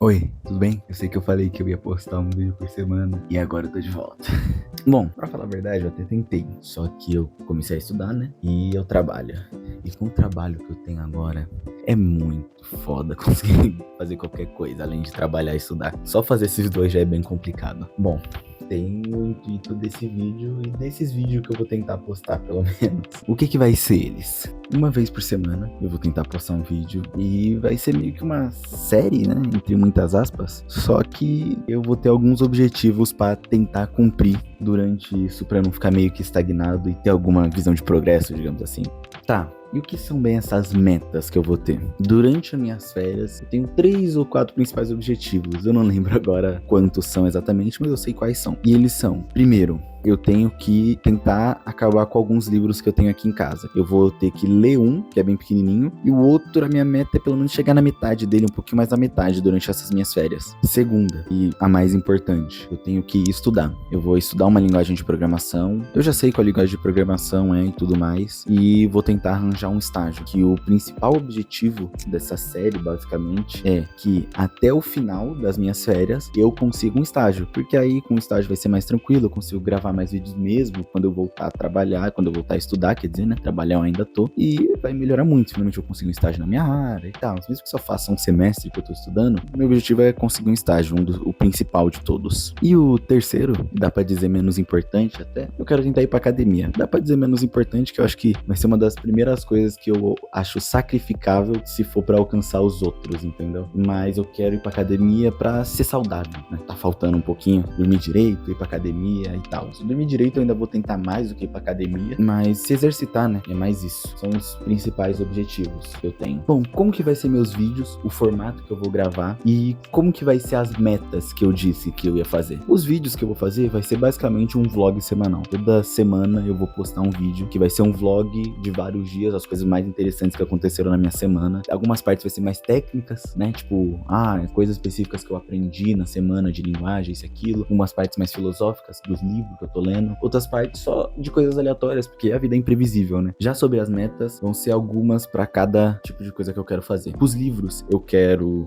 Oi, tudo bem? Eu sei que eu falei que eu ia postar um vídeo por semana e agora eu tô de volta. Bom, pra falar a verdade, eu até tentei, só que eu comecei a estudar, né? E eu trabalho. E com o trabalho que eu tenho agora, é muito foda conseguir fazer qualquer coisa além de trabalhar e estudar. Só fazer esses dois já é bem complicado. Bom, tem o intuito desse vídeo e desses vídeos que eu vou tentar postar, pelo menos. O que vai ser eles? Uma vez por semana eu vou tentar postar um vídeo e vai ser meio que uma série, né? Entre muitas aspas. Só que eu vou ter alguns objetivos para tentar cumprir durante isso, para não ficar meio que estagnado e ter alguma visão de progresso, digamos assim. Tá. E o que são bem essas metas que eu vou ter? Durante as minhas férias, eu tenho 3 ou 4 principais objetivos. Eu não lembro agora quantos são exatamente, mas eu sei quais são. E eles são, primeiro, eu tenho que tentar acabar com alguns livros que eu tenho aqui em casa. Eu vou ter que ler um, que é bem pequenininho, e o outro, a minha meta é pelo menos chegar na metade dele, um pouquinho mais da metade durante essas minhas férias. Segunda, e a mais importante, eu tenho que estudar. Eu vou estudar uma linguagem de programação. Eu já sei qual linguagem de programação é e tudo mais, e vou tentar arranjar um estágio, que o principal objetivo dessa série, basicamente, é que até o final das minhas férias, eu consiga um estágio, porque aí com o estágio vai ser mais tranquilo, eu consigo gravar mais vídeos mesmo quando eu voltar a trabalhar, quando eu voltar a estudar, quer dizer, né? Trabalhar eu ainda tô. E vai melhorar muito. Finalmente eu consigo um estágio na minha área e tal. Mesmo que só faça um semestre que eu tô estudando, meu objetivo é conseguir um estágio, o principal de todos. E o terceiro, dá pra dizer menos importante até, eu quero tentar ir pra academia. Dá pra dizer menos importante, que eu acho que vai ser uma das primeiras coisas que eu acho sacrificável se for pra alcançar os outros, entendeu? Mas eu quero ir pra academia pra ser saudável, né? Tá faltando um pouquinho, dormir direito, ir pra academia e tal. Se dormir direito eu ainda vou tentar mais do que ir pra academia, mas se exercitar, né? É mais isso. São os principais objetivos que eu tenho. Bom, como que vai ser meus vídeos, o formato que eu vou gravar e como que vai ser as metas que eu disse que eu ia fazer. Os vídeos que eu vou fazer vai ser basicamente um vlog semanal. Toda semana eu vou postar um vídeo que vai ser um vlog de vários dias, as coisas mais interessantes que aconteceram na minha semana. Algumas partes vai ser mais técnicas, né? Tipo, coisas específicas que eu aprendi na semana de linguagem, isso e aquilo. Umas partes mais filosóficas dos livros que eu tô lendo. Outras partes só de coisas aleatórias, porque a vida é imprevisível, né? Já sobre as metas, vão ser algumas pra cada tipo de coisa que eu quero fazer. Os livros,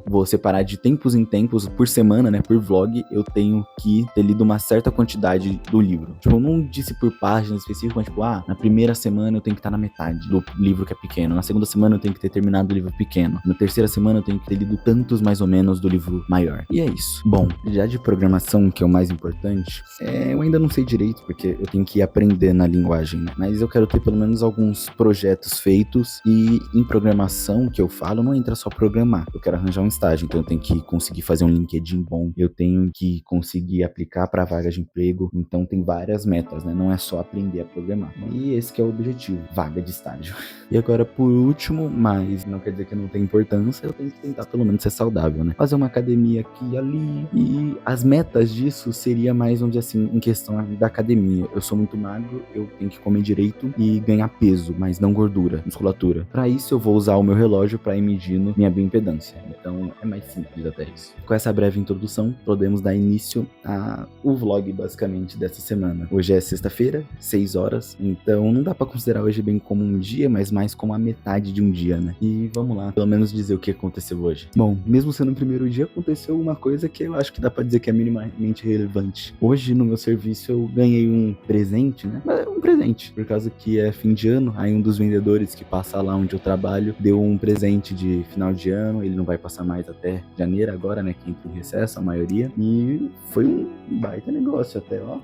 vou separar de tempos em tempos, por semana, né? Por vlog, eu tenho que ter lido uma certa quantidade do livro. Tipo, eu não disse por páginas específicas, mas tipo, na primeira semana eu tenho que estar na metade do livro que é pequeno. Na segunda semana eu tenho que ter terminado o livro pequeno. Na terceira semana eu tenho que ter lido tantos mais ou menos do livro maior. E é isso. Bom, já de programação, que é o mais importante, eu ainda não sei direito, porque eu tenho que aprender na linguagem, né? Mas eu quero ter pelo menos alguns projetos feitos, e em programação que eu falo, não entra só programar. Eu quero arranjar um estágio, então eu tenho que conseguir fazer um LinkedIn bom, eu tenho que conseguir aplicar para vagas de emprego, então tem várias metas, né? Não é só aprender a programar. E esse que é o objetivo, vaga de estágio. E agora, por último, mas não quer dizer que não tem importância, eu tenho que tentar pelo menos ser saudável, né? Fazer uma academia aqui e ali, e as metas disso seria mais, vamos dizer assim, em questão da academia. Eu sou muito magro, eu tenho que comer direito e ganhar peso, mas não gordura, musculatura. Para isso eu vou usar o meu relógio para ir medindo minha bioimpedância. Então é mais simples até isso. Com essa breve introdução, podemos dar início ao vlog basicamente dessa semana. Hoje é sexta-feira, 6 horas, então não dá para considerar hoje bem como um dia, mas mais como a metade de um dia, né? E vamos lá, pelo menos dizer o que aconteceu hoje. Bom, mesmo sendo o primeiro dia, aconteceu uma coisa que eu acho que dá para dizer que é minimamente relevante. Hoje no meu serviço eu ganhei um presente, né? Um presente, por causa que é fim de ano, aí um dos vendedores que passa lá onde eu trabalho deu um presente de final de ano, ele não vai passar mais até janeiro agora, né? Que entra em recesso, a maioria, e foi um baita negócio até, ó.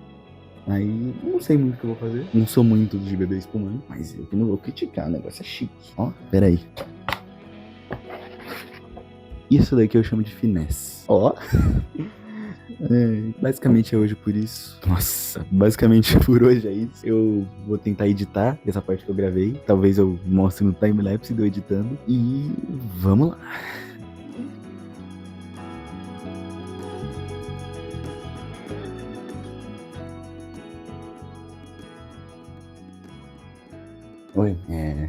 Aí, não sei muito o que eu vou fazer. Não sou muito de beber espumante, mas eu que não vou criticar, o negócio é chique. Ó, peraí. Isso daqui eu chamo de finesse. Ó. Basicamente é hoje por isso. Nossa, basicamente por hoje é isso. Eu vou tentar editar essa parte que eu gravei. Talvez eu mostre no timelapse do editando. E vamos lá. Oi,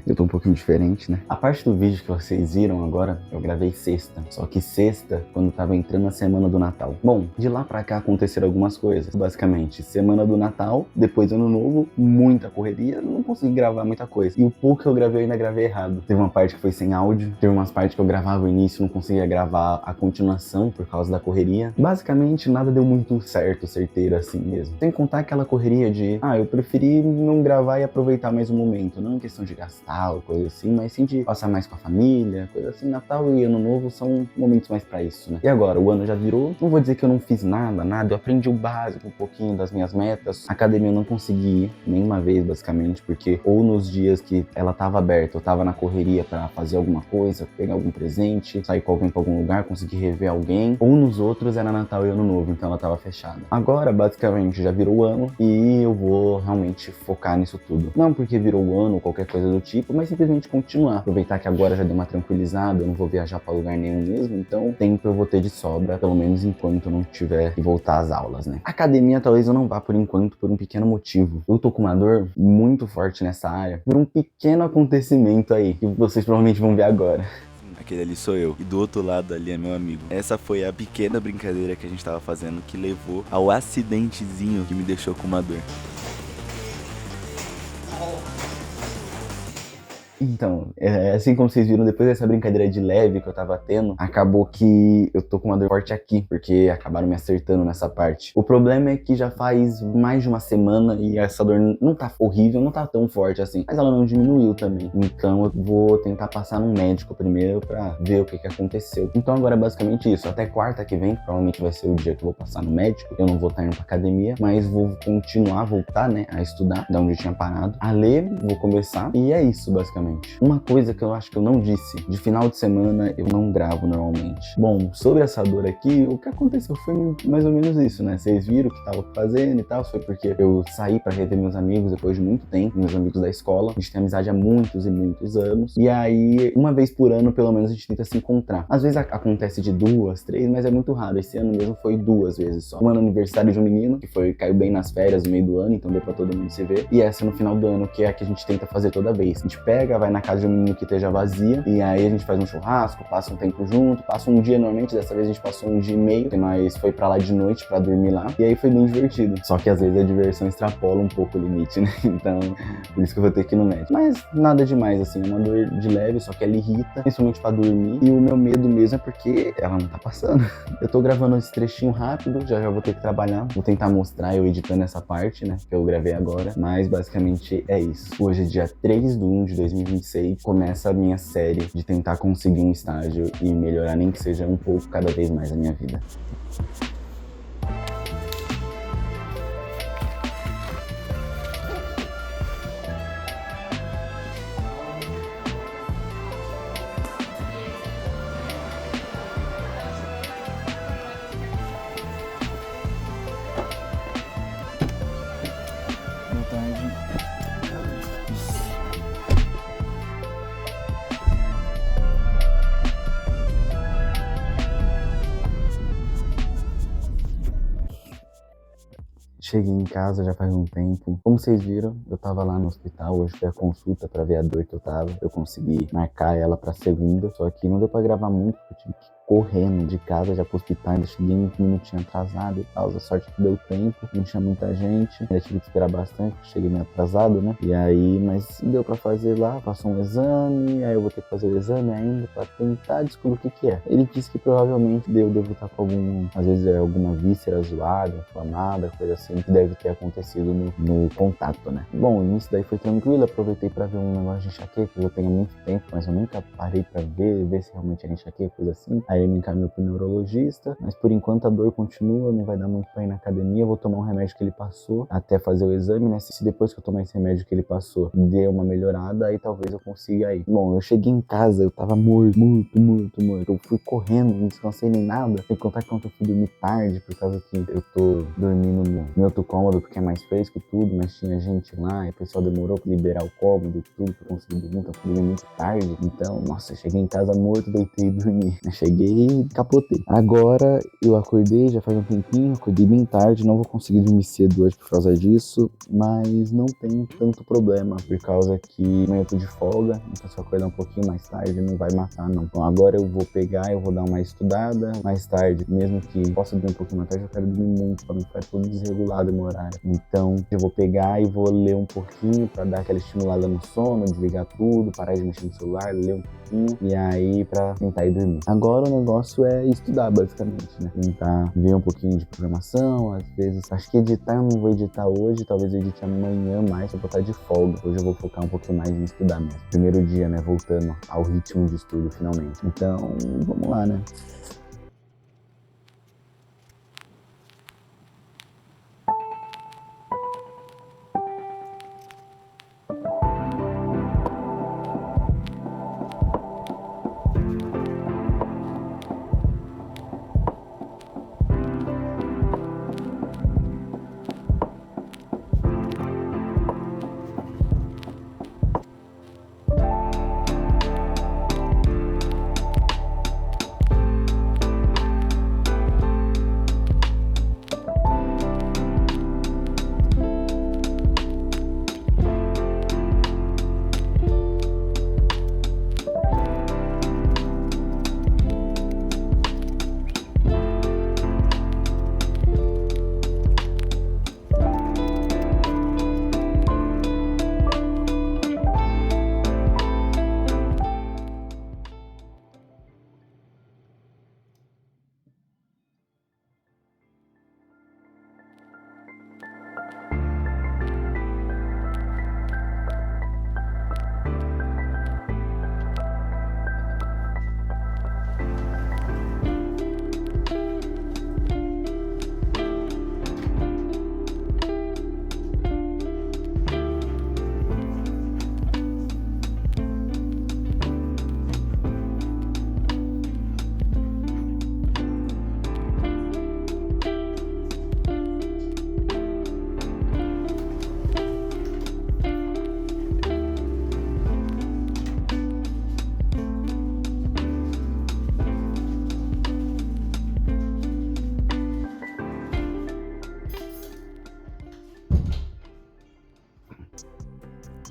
eu tô um pouquinho diferente, né? A parte do vídeo que vocês viram agora, eu gravei sexta. Só que sexta, quando tava entrando a semana do Natal. Bom, de lá pra cá aconteceram algumas coisas. Basicamente, semana do Natal, depois Ano Novo, muita correria, não consegui gravar muita coisa. E o pouco que eu gravei, eu ainda gravei errado. Teve uma parte que foi sem áudio, teve umas partes que eu gravava o início, não conseguia gravar a continuação por causa da correria. Basicamente, nada deu muito certo, certeiro assim mesmo. Sem contar aquela correria de, eu preferi não gravar e aproveitar mais o momento, não em questão de gastar ou coisa assim, mas sim de passar mais com a família, coisa assim. Natal e Ano Novo são momentos mais pra isso, né? E agora, o ano já virou, não vou dizer que eu não fiz nada, eu aprendi o básico, um pouquinho das minhas metas. A academia eu não consegui ir nenhuma vez, basicamente, porque ou nos dias que ela tava aberta, eu tava na correria pra fazer alguma coisa, pegar algum presente, sair com alguém pra algum lugar, conseguir rever alguém, ou nos outros era Natal e Ano Novo, então ela tava fechada. Agora, basicamente, já virou o ano e eu vou realmente focar nisso tudo. Não porque virou o ano ou qualquer coisa do tipo, mas simplesmente continuar. Aproveitar que agora já deu uma tranquilizada, eu não vou viajar pra lugar nenhum mesmo, então tempo eu vou ter de sobra, pelo menos enquanto eu não tiver que voltar às aulas, né? Academia talvez eu não vá por enquanto, por um pequeno motivo. Eu tô com uma dor muito forte nessa área, por um pequeno acontecimento aí, que vocês provavelmente vão ver agora. Aquele ali sou eu. E do outro lado ali é meu amigo. Essa foi a pequena brincadeira que a gente tava fazendo que levou ao acidentezinho que me deixou com uma dor. Então, assim como vocês viram, depois dessa brincadeira de leve que eu tava tendo, acabou que eu tô com uma dor forte aqui, porque acabaram me acertando nessa parte. O problema é que já faz mais de uma semana e essa dor não tá horrível, não tá tão forte assim, mas ela não diminuiu também. Então eu vou tentar passar num médico primeiro pra ver o que aconteceu. Então agora é basicamente isso. Até quarta que vem, provavelmente vai ser o dia que eu vou passar no médico. Eu não vou estar indo pra academia, mas vou voltar, né, a estudar, da onde eu tinha parado. A ler, vou começar, e é isso, basicamente. Uma coisa que eu acho que eu não disse, de final de semana eu não gravo normalmente. Bom, sobre essa dor aqui, o que aconteceu foi mais ou menos isso, né? Vocês viram o que tava fazendo e tal, foi porque eu saí pra rever meus amigos depois de muito tempo, meus amigos da escola. A gente tem amizade há muitos e muitos anos. E aí, uma vez por ano, pelo menos, a gente tenta se encontrar. Às vezes acontece de 2, 3, mas é muito raro. Esse ano mesmo foi 2 vezes só. Uma no aniversário de um menino, que caiu bem nas férias, no meio do ano, então deu pra todo mundo se ver. E essa no final do ano, que é a que a gente tenta fazer toda vez. A gente pega, vai na casa de um menino que esteja vazia, e aí a gente faz um churrasco, passa um tempo junto, passa um dia normalmente, dessa vez a gente passou um dia e meio, mas foi pra lá de noite pra dormir lá, e aí foi bem divertido. Só que às vezes a diversão extrapola um pouco o limite, né? Então, por isso que eu vou ter que ir no médico. Mas nada demais, assim, é uma dor de leve, só que ela irrita, principalmente pra dormir, e o meu medo mesmo é porque ela não tá passando. Eu tô gravando esse trechinho rápido, já vou ter que trabalhar, vou tentar mostrar eu editando essa parte, né, que eu gravei agora, mas basicamente é isso. Hoje é dia 3/1 de 2026, começa a minha série de tentar conseguir um estágio e melhorar, nem que seja um pouco cada vez mais a minha vida. Boa tarde. Cheguei em casa já faz um tempo. Como vocês viram, eu tava lá no hospital, hoje foi a consulta pra ver a dor que eu tava. Eu consegui marcar ela pra segunda, só que não deu pra gravar muito, porque eu tive que ir correndo de casa já pro hospital, ainda cheguei um minutinho atrasado e tal. A sorte que deu tempo, não tinha muita gente, ainda tive que esperar bastante, cheguei meio atrasado, né? E aí, mas deu pra fazer lá, passou um exame, aí eu vou ter que fazer o exame ainda pra tentar descobrir o que é. Ele disse que provavelmente eu devo estar com às vezes alguma víscera zoada, inflamada, coisa assim, que deve ter acontecido no contato, né? Bom, isso daí foi tranquilo, aproveitei pra ver um negócio de enxaqueca que eu tenho há muito tempo, mas eu nunca parei pra ver se realmente era enxaqueca, coisa assim. Aí ele me encaminhou pro neurologista, mas por enquanto a dor continua, não vai dar muito pra ir na academia, eu vou tomar um remédio que ele passou até fazer o exame, né? Se depois que eu tomar esse remédio que ele passou deu uma melhorada, aí talvez eu consiga ir. Bom, eu cheguei em casa, eu tava morto. Eu fui correndo, não descansei nem nada. Sem contar que ontem eu fui dormir tarde, por causa que eu tô dormindo no outro cômodo, porque é mais fresco e tudo, mas tinha gente lá, e o pessoal demorou pra liberar o cômodo e tudo, pra conseguir dormir, então eu fui dormir muito tarde. Então, nossa, eu cheguei em casa morto, deitei e dormi. Eu cheguei peguei e capotei. Agora eu acordei, já faz um tempinho, acordei bem tarde, não vou conseguir dormir cedo hoje por causa disso, mas não tem tanto problema, por causa que amanhã eu tô de folga, então se eu acordar um pouquinho mais tarde não vai matar não. Então agora eu vou pegar, eu vou dar uma estudada mais tarde, mesmo que possa dormir um pouquinho mais tarde, eu quero dormir muito, pra não ficar todo desregulado o meu horário. Então eu vou pegar e vou ler um pouquinho pra dar aquela estimulada no sono, desligar tudo, parar de mexer no celular, ler um pouquinho, e aí pra tentar ir dormir. Agora o negócio é estudar, basicamente, né? Tentar ver um pouquinho de programação, às vezes, acho que editar eu não vou editar hoje, talvez eu edite amanhã mais, eu vou estar de folga. Hoje eu vou focar um pouquinho mais em estudar mesmo. Primeiro dia, né? Voltando ao ritmo de estudo, finalmente. Então, vamos lá, né?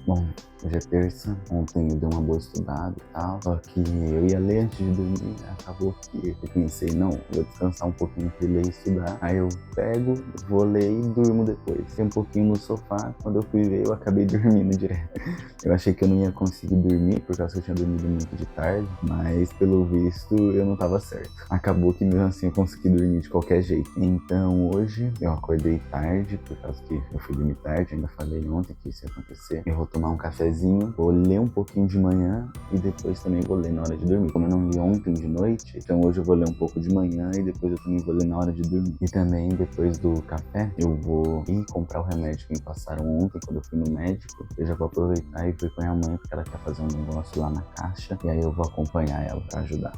Bom, hoje é terça, ontem eu dei uma boa estudada e tal, só que eu ia ler antes de dormir, acabou que eu pensei, não, vou descansar um pouquinho entre ler e estudar, aí eu pego, vou ler e durmo depois. Fiquei um pouquinho no sofá, quando eu fui ver eu acabei dormindo direto. Eu achei que eu não ia conseguir dormir, por causa que eu tinha dormido muito de tarde, mas pelo visto eu não tava certo. Acabou que mesmo assim eu consegui dormir de qualquer jeito. Então hoje eu acordei tarde, por causa que eu fui dormir tarde, ainda falei ontem que isso ia acontecer. Eu vou tomar um cafezinho, vou ler um pouquinho de manhã e depois também vou ler na hora de dormir. Como eu não li ontem de noite, então hoje eu vou ler um pouco de manhã e depois eu também vou ler na hora de dormir. E também depois do café, eu vou ir comprar o remédio que me passaram ontem quando eu fui no médico. Eu já vou aproveitar e fui com a minha mãe porque ela quer fazer um negócio lá na caixa e aí eu vou acompanhar ela pra ajudar.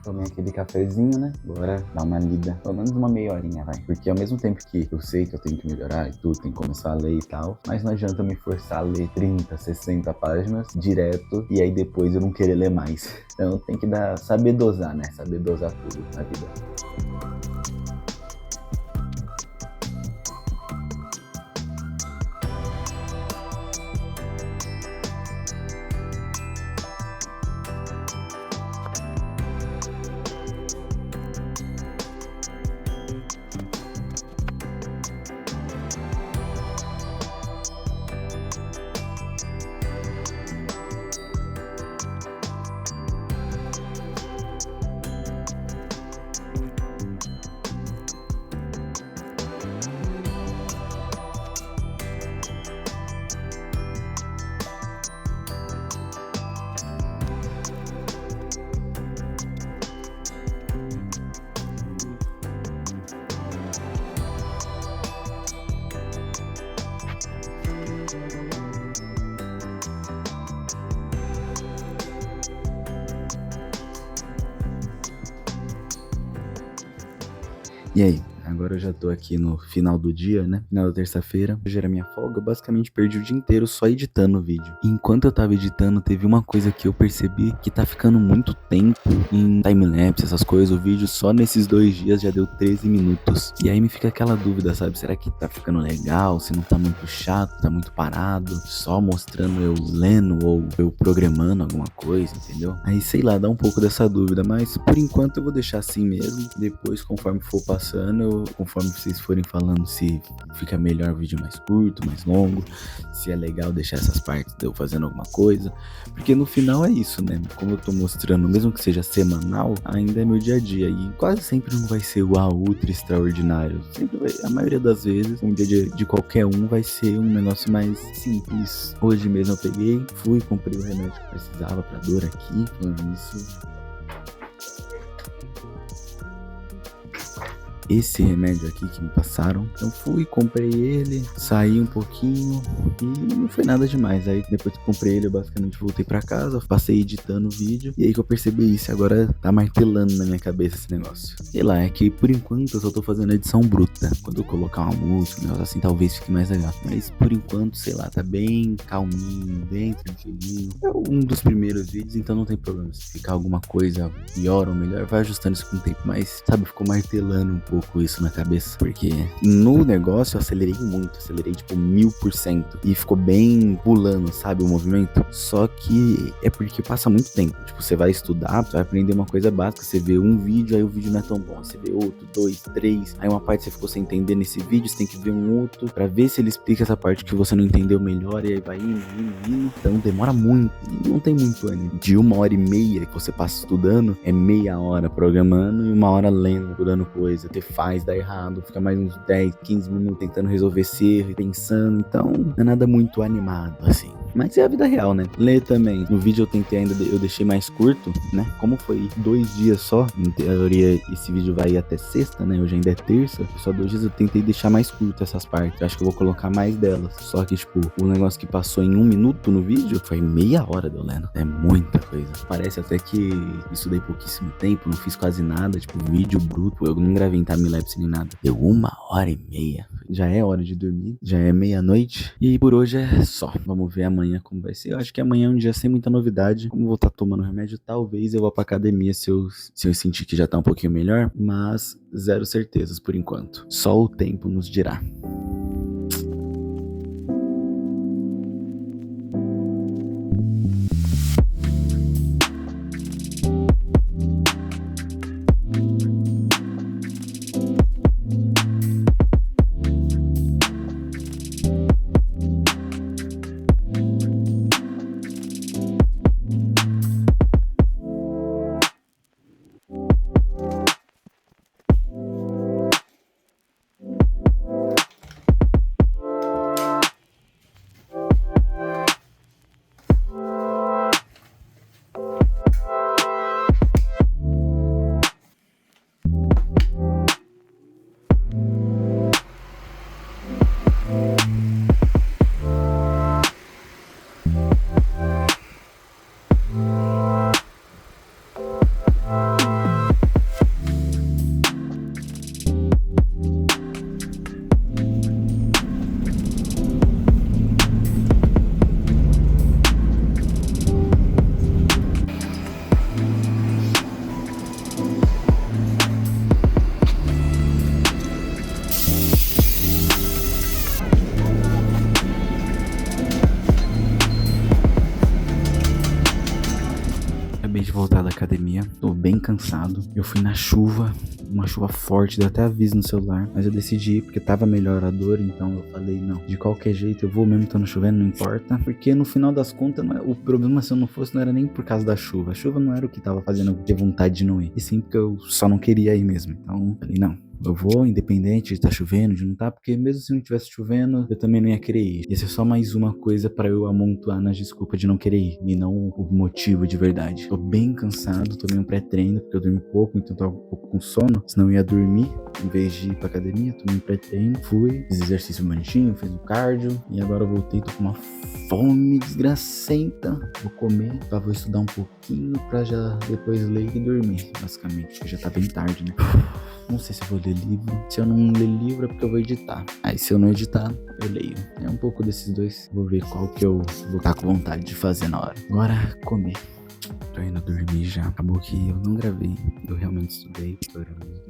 Tomei aquele cafezinho, né? Bora dar uma lida, pelo menos uma meia horinha, vai. Porque ao mesmo tempo que eu sei que eu tenho que melhorar e tudo, tenho que começar a ler e tal, mas não adianta eu me forçar a ler 30, 60 páginas direto e aí depois eu não querer ler mais. Então tem que saber dosar, né? Saber dosar tudo na vida. E aí, agora eu já tô aqui no final do dia, né? Final da terça-feira. Hoje era minha folga, eu basicamente perdi o dia inteiro só editando o vídeo. E enquanto eu tava editando, teve uma coisa que eu percebi que tá ficando muito tempo em timelapse, essas coisas. O vídeo só nesses 2 dias já deu 13 minutos. E aí me fica aquela dúvida, sabe? Será que tá ficando legal? Se não tá muito chato, tá muito parado? Só mostrando eu lendo ou eu programando alguma coisa, entendeu? Aí, sei lá, dá um pouco dessa dúvida. Mas por enquanto eu vou deixar assim mesmo. Depois, conforme for passando, conforme vocês forem falando se fica melhor o vídeo mais curto, mais longo, se é legal deixar essas partes de eu fazendo alguma coisa. Porque no final é isso, né? Como eu tô mostrando, mesmo que seja semanal, ainda é meu dia a dia. E quase sempre não vai ser uau, ultra extraordinário. Sempre vai, a maioria das vezes, um dia de qualquer um vai ser um negócio mais simples. Hoje mesmo eu peguei, fui, comprei o remédio que precisava pra dor aqui. Falando isso, esse remédio aqui que me passaram. Então fui, comprei ele, saí um pouquinho e não foi nada demais. Aí depois que comprei ele, eu basicamente voltei pra casa, passei editando o vídeo. E aí que eu percebi isso, agora tá martelando na minha cabeça esse negócio. Sei lá, é que por enquanto eu só tô fazendo edição bruta. Quando eu colocar uma música, um negócio assim, talvez fique mais legal. Mas por enquanto, sei lá, tá bem calminho, bem tranquilinho. É um dos primeiros vídeos, então não tem problema. Se ficar alguma coisa pior ou melhor, vai ajustando isso com o tempo. Mas, sabe, ficou martelando um pouco isso na cabeça, porque no negócio eu acelerei muito, acelerei tipo 1000% e ficou bem pulando, sabe, o movimento. Só que é porque passa muito tempo, tipo, você vai estudar, você vai aprender uma coisa básica, você vê um vídeo, aí o vídeo não é tão bom, você vê outro, 2, 3, aí uma parte você ficou sem entender nesse vídeo, você tem que ver um outro pra ver se ele explica essa parte que você não entendeu melhor, e aí vai indo, então demora muito, e não tem muito ânimo. De 1h30 que você passa estudando, é meia hora programando e 1 hora lendo, estudando coisa, faz, dá errado, fica mais uns 10, 15 minutos tentando resolver esse erro e pensando, então não é nada muito animado, assim. Mas é a vida real, né? Ler também. No vídeo eu tentei ainda, eu deixei mais curto, né? Como foi 2 dias só, em teoria esse vídeo vai até sexta, né? Hoje ainda é terça, só 2 dias eu tentei deixar mais curto essas partes. Eu acho que eu vou colocar mais delas. Só que, tipo, o negócio que passou em 1 minuto no vídeo foi meia hora de eu lendo. É muita coisa. Parece até que estudei pouquíssimo tempo, não fiz quase nada, tipo, vídeo bruto, eu não gravei em timelapse nem nada. Deu 1h30. Já é hora de dormir, já é meia-noite. E por hoje é só. Vamos ver amanhã como vai ser. Eu acho que amanhã é um dia sem muita novidade. Como eu vou estar tomando remédio, talvez eu vá pra academia se eu sentir que já tá um pouquinho melhor. Mas zero certezas por enquanto. Só o tempo nos dirá. Acabei de voltar da academia, tô bem cansado. Eu fui na chuva, uma chuva forte, deu até aviso no celular, mas eu decidi ir porque tava melhor a dor, então eu falei, não, de qualquer jeito eu vou mesmo estando chovendo, não importa. Porque no final das contas, o problema se eu não fosse não era nem por causa da chuva. A chuva não era o que tava fazendo eu ter vontade de não ir, e sim porque eu só não queria ir mesmo. Então eu falei, não, eu vou, independente de tá chovendo, de não tá, porque mesmo se não tivesse chovendo, eu também não ia querer ir. Ia ser só mais uma coisa pra eu amontoar nas desculpas de não querer ir, e não o motivo de verdade. Tô bem cansado, tomei um pré-treino, porque eu dormi pouco, então tava um pouco com sono, senão eu ia dormir, em vez de ir pra academia, tomei um pré-treino, fui, fiz exercício bonitinho, fiz o cardio, e agora eu voltei, tô com uma fome desgracenta. Vou comer, vou estudar um pouquinho pra já depois ler e dormir, basicamente, porque já tá bem tarde, né? Não sei se eu vou ler livro. Se eu não ler livro é porque eu vou editar. Aí se eu não editar, eu leio. É um pouco desses dois. Vou ver qual que eu vou estar com vontade de fazer na hora. Agora, comer. Tô indo dormir já. Acabou que eu não gravei. Eu realmente estudei,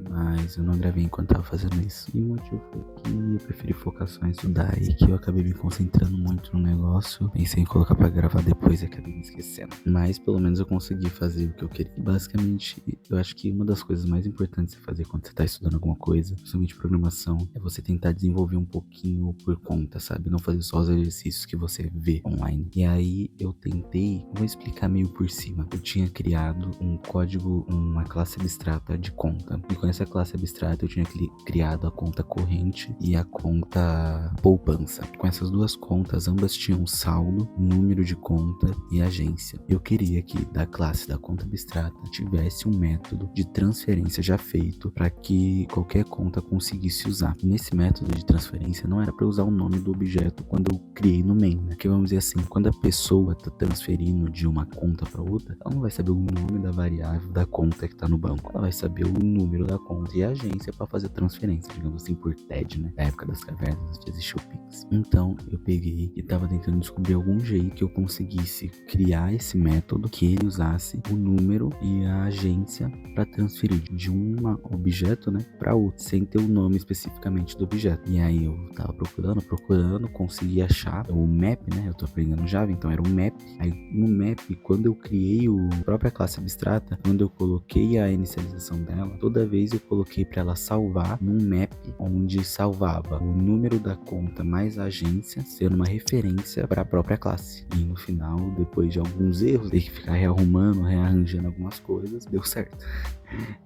mas eu não gravei enquanto tava fazendo isso. E o motivo foi que eu preferi focar só em estudar e que eu acabei me concentrando muito no negócio. Pensei em colocar pra gravar depois e acabei me esquecendo. Mas pelo menos eu consegui fazer o que eu queria. Basicamente, eu acho que uma das coisas mais importantes de fazer quando você tá estudando alguma coisa, principalmente programação, é você tentar desenvolver um pouquinho por conta, sabe? Não fazer só os exercícios que você vê online. E aí eu tentei, vou explicar meio por cima. Eu tinha criado um código, uma classe abstrata de conta. E com essa classe abstrata eu tinha criado a conta corrente e a conta poupança. Com essas duas contas, ambas tinham saldo, número de conta e agência. Eu queria que da classe da conta abstrata tivesse um método de transferência já feito para que qualquer conta conseguisse usar. Nesse método de transferência não era para usar o nome do objeto quando eu criei no main, né? Que vamos dizer assim, quando a pessoa está transferindo de uma conta para outra, ela não vai saber o nome da variável da conta que tá no banco. Ela vai saber o número da conta e a agência para fazer a transferência, digamos assim, por TED, né? Na época das cavernas, antes de existir o Pix. Então, eu peguei e tava tentando descobrir algum jeito que eu conseguisse criar esse método que ele usasse o número e a agência para transferir de um objeto, né, para outro, sem ter o nome especificamente do objeto. E aí eu tava procurando, consegui achar o map, né? Eu tô aprendendo Java, então era um map. Aí no map, quando eu criei a própria classe abstrata, quando eu coloquei a inicialização dela, toda vez eu coloquei para ela salvar num map onde salvava o número da conta mais a agência, sendo uma referência para a própria classe. E no final, depois de alguns erros, ter que ficar rearranjando algumas coisas, deu certo.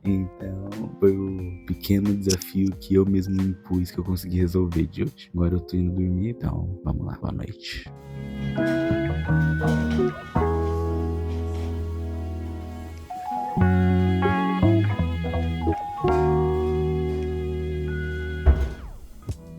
Então, foi o pequeno desafio que eu mesmo me impus que eu consegui resolver de hoje. Agora eu tô indo dormir, então vamos lá, boa noite.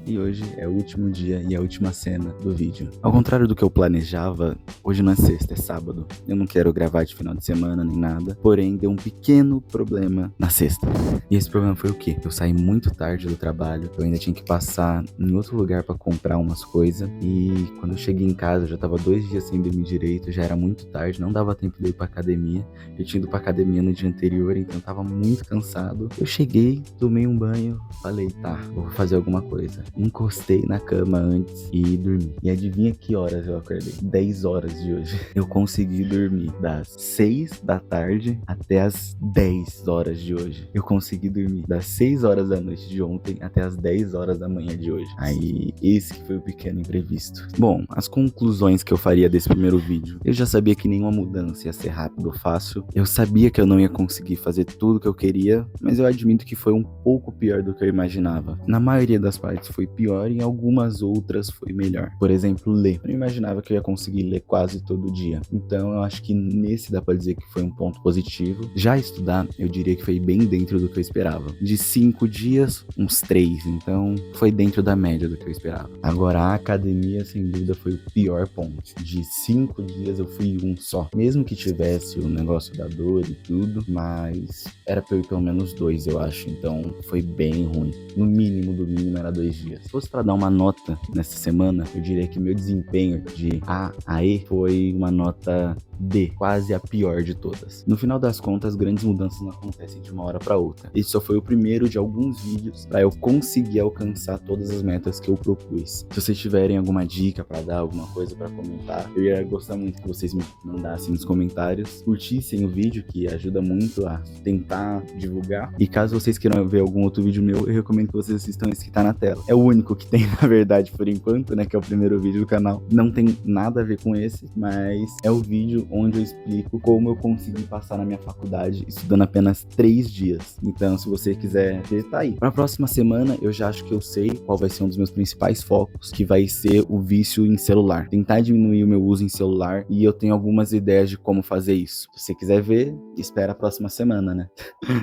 E hoje é o último dia e a última cena do vídeo. Ao contrário do que eu planejava, hoje não é sexta, é sábado. Eu não quero gravar de final de semana nem nada, porém deu um pequeno problema na sexta. E esse problema foi o quê? Eu saí muito tarde do trabalho, eu ainda tinha que passar em outro lugar pra comprar umas coisas, e quando eu cheguei em casa eu já tava 2 dias sem dormir direito, já era muito tarde, não dava tempo de ir pra academia. Eu tinha ido pra academia no dia anterior, então eu tava muito cansado. Eu cheguei, tomei um banho, falei, tá, vou fazer alguma coisa. Encostei na cama antes e dormi. E adivinha que horas eu acordei? 10 horas de hoje. Eu consegui dormir das 6 da tarde até as 10 horas de hoje. Eu consegui dormir das 6 horas da noite de ontem até as 10 horas da manhã de hoje. Aí, esse que foi o pequeno imprevisto. Bom, as conclusões que eu faria desse primeiro vídeo. Eu já sabia que nenhuma mudança ia ser rápido ou fácil. Eu sabia que eu não ia conseguir fazer tudo que eu queria, mas eu admito que foi um pouco pior do que eu imaginava. Na maioria das partes foi pior e em algumas outras foi melhor. Por exemplo, ler. Eu não imaginava que eu ia conseguir ler quase todo dia. Então eu acho que nesse dá pra dizer que foi um ponto positivo. Já estudar, eu diria que foi bem dentro do que eu esperava. De 5 dias, uns 3. Então foi dentro da média do que eu esperava. Agora a academia, sem dúvida, foi o pior ponto. De 5 dias eu fui um só. Mesmo que tivesse o negócio da dor e tudo, mas era pra eu ir pelo menos 2, eu acho. Então foi bem ruim. No mínimo, do mínimo era 2 dias. Se fosse pra dar uma nota nessa semana, eu diria que meu desempenho de A a E foi uma nota D, quase a pior de todas. No final das contas, grandes mudanças não acontecem de uma hora para outra. Esse só foi o primeiro de alguns vídeos para eu conseguir alcançar todas as metas que eu propus. Se vocês tiverem alguma dica para dar, alguma coisa para comentar, eu ia gostar muito que vocês me mandassem nos comentários, curtissem o vídeo, que ajuda muito a tentar divulgar. E caso vocês queiram ver algum outro vídeo meu, eu recomendo que vocês assistam esse que tá na tela. É o único que tem, na verdade, por enquanto, né, que é o primeiro vídeo do canal. Não tem nada a ver com esse, mas é o vídeo onde eu explico como eu consegui passar na minha faculdade estudando apenas 3 dias. Então, se você quiser ver, tá aí. Pra próxima semana, eu já acho que eu sei qual vai ser um dos meus principais focos, que vai ser o vício em celular. Tentar diminuir o meu uso em celular, e eu tenho algumas ideias de como fazer isso. Se você quiser ver, espera a próxima semana, né?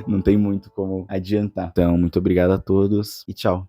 Não tem muito como adiantar. Então, muito obrigado a todos e tchau.